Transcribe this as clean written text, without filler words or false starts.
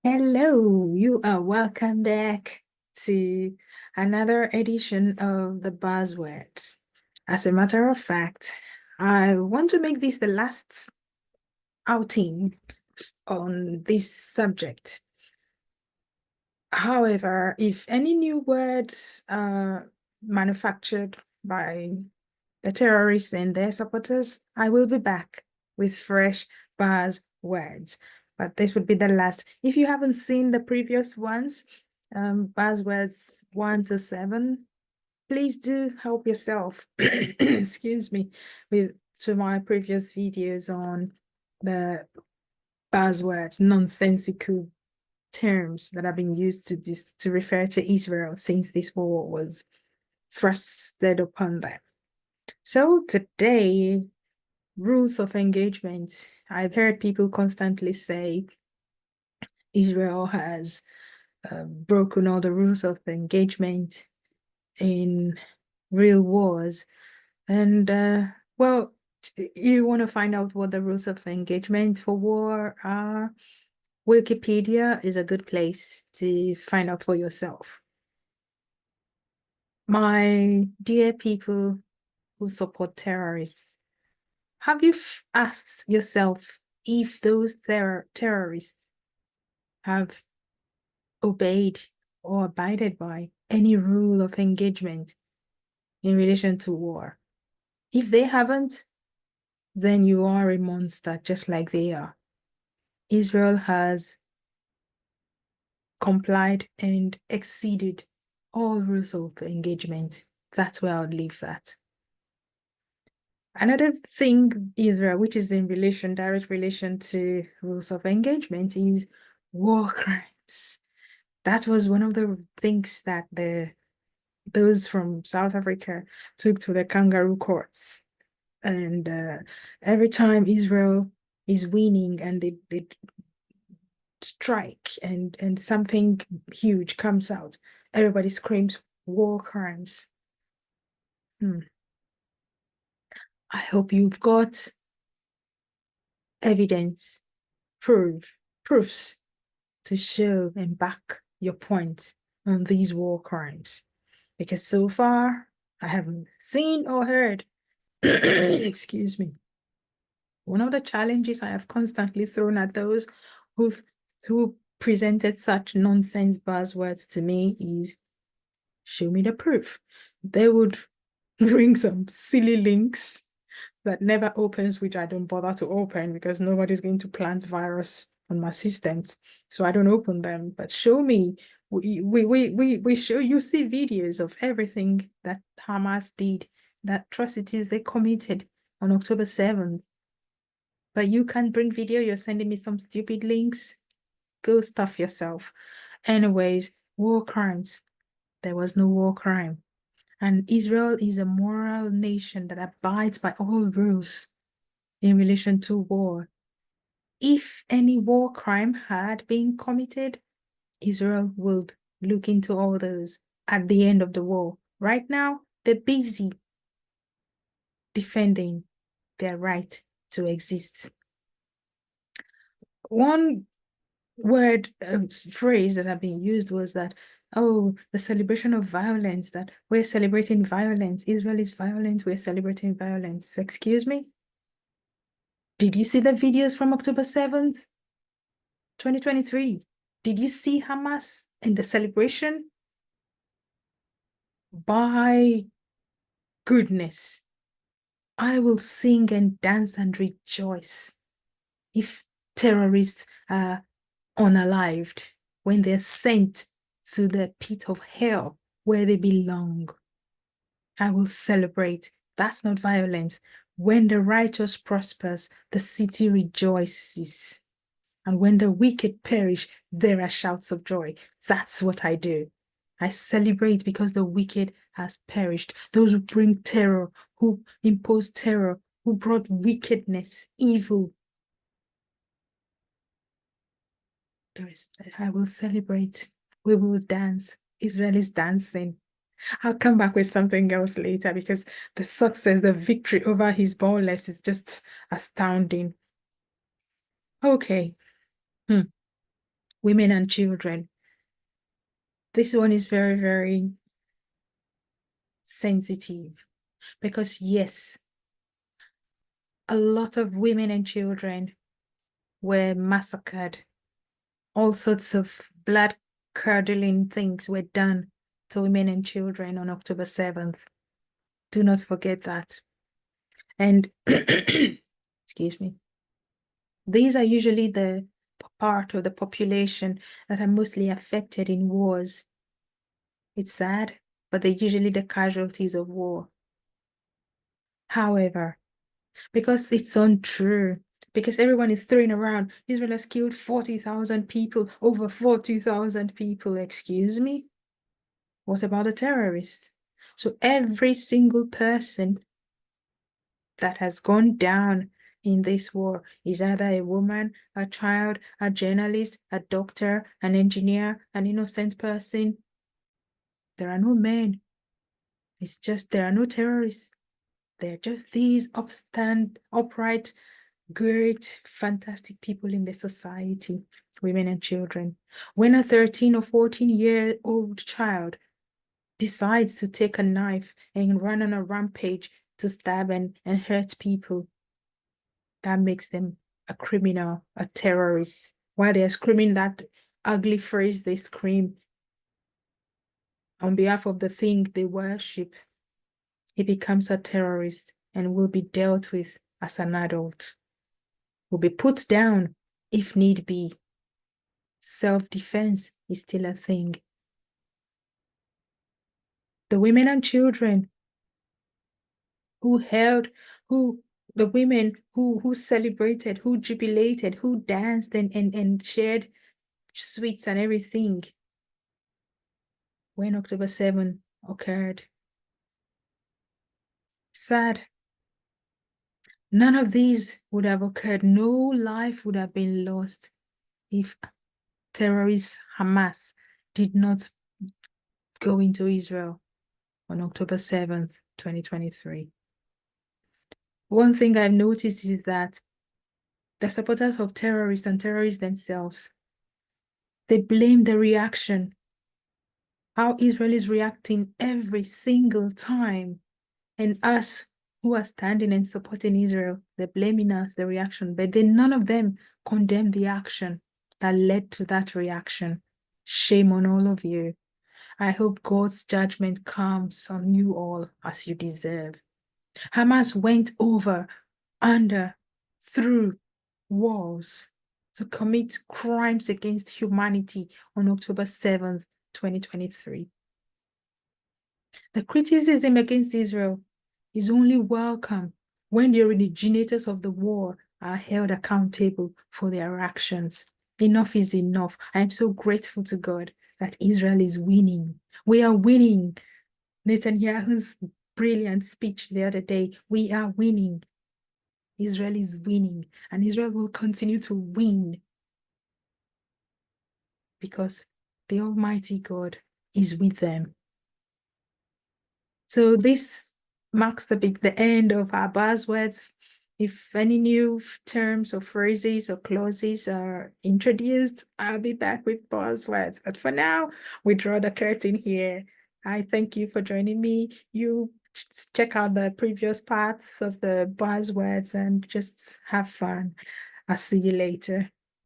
Hello, you are welcome back to another edition of the Buzzwords. As a matter of fact, I want to make this the last outing on this subject. However, if any new words are manufactured by the terrorists and their supporters, I will be back with fresh buzzwords. But this would be the last. If you haven't seen the previous ones, buzzwords 1 to 7, please do help yourself. Excuse me, with to my previous videos on the buzzwords, nonsensical terms that have been used to refer to Israel since this war was thrusted upon them. So today, rules of engagement. I've heard people constantly say Israel has broken all the rules of engagement in real wars. And well, you want to find out what the rules of engagement for war are? Wikipedia is a good place to find out for yourself. My dear people who support terrorists, have you asked yourself if those terrorists have obeyed or abided by any rule of engagement in relation to war? If they haven't, then you are a monster just like they are. Israel has complied and exceeded all rules of engagement. That's where I'll leave that. Another thing, Israel, which is in direct relation to rules of engagement, is war crimes. That was one of the things that those from South Africa took to the kangaroo courts. And every time Israel is winning and they strike and something huge comes out, everybody screams war crimes. I hope you've got evidence, proofs to show and back your point on these war crimes. Because so far, I haven't seen or heard, excuse me. One of the challenges I have constantly thrown at those who presented such nonsense buzzwords to me is show me the proof. They would bring some silly links that never opens, which I don't bother to open because nobody's going to plant virus on my systems. So I don't open them. But show me. We show you see videos of everything that Hamas did, that atrocities they committed on October 7th. But you can't bring video, you're sending me some stupid links. Go stuff yourself. Anyways, war crimes. There was no war crime. And Israel is a moral nation that abides by all rules in relation to war. If any war crime had been committed, Israel would look into all those at the end of the war. Right now, they're busy defending their right to exist. One phrase that have been used was that, oh, the celebration of violence, that we're celebrating violence. Israel is violent, we're celebrating violence. Excuse me? Did you see the videos from October 7th, 2023? Did you see Hamas and the celebration? By goodness, I will sing and dance and rejoice if terrorists are unalived when they're sent to the pit of hell where they belong. I will celebrate. That's not violence. When the righteous prospers, the city rejoices. And when the wicked perish, there are shouts of joy. That's what I do. I celebrate because the wicked has perished. Those who bring terror, who impose terror, who brought wickedness, evil. I will celebrate. We will dance. Israel is dancing. I'll come back with something else later because the success, the victory over his ballers is just astounding. Okay. women and children. This one is very, very sensitive because, yes, a lot of women and children were massacred. All sorts of blood-curdling things were done to women and children on October 7th. Do not forget that. And excuse me, these are usually the part of the population that are mostly affected in wars. It's sad, but they're usually the casualties of war. However, because it's untrue, because everyone is throwing around, Israel has killed 40,000 people, over 40,000 people, excuse me? What about the terrorists? So every single person that has gone down in this war is either a woman, a child, a journalist, a doctor, an engineer, an innocent person. There are no men. It's just there are no terrorists. They're just these upright, great, fantastic people in the society, women and children. When a 13 or 14-year-old child decides to take a knife and run on a rampage to stab and hurt people, that makes them a criminal, a terrorist. While they're screaming that ugly phrase, they scream on behalf of the thing they worship. He becomes a terrorist and will be dealt with as an adult. Will be put down if need be. Self-defense is still a thing. The women and children the women who celebrated, who jubilated, who danced and shared sweets and everything when October 7 occurred. Sad. None of these would have occurred. No life would have been lost if terrorist Hamas did not go into Israel on October 7th, 2023. One thing I've noticed is that the supporters of terrorists and terrorists themselves, they blame the reaction, how Israel is reacting every single time. And us who are standing and supporting Israel, they're blaming us, the reaction, but then none of them condemn the action that led to that reaction. Shame on all of you. I hope God's judgment comes on you all as you deserve. Hamas went over, under, through walls to commit crimes against humanity on October 7th, 2023. The criticism against Israel is only welcome when the originators of the war are held accountable for their actions. Enough is enough. I am so grateful to God that Israel is winning. We are winning. Netanyahu's brilliant speech the other day, we are winning. Israel is winning, and Israel will continue to win because the Almighty God is with them. So this marks the end of our buzzwords. If any new terms or phrases or clauses are introduced, I'll be back with buzzwords. But for now, we draw the curtain here. I thank you for joining me. You check out the previous parts of the buzzwords and just have fun. I'll see you later.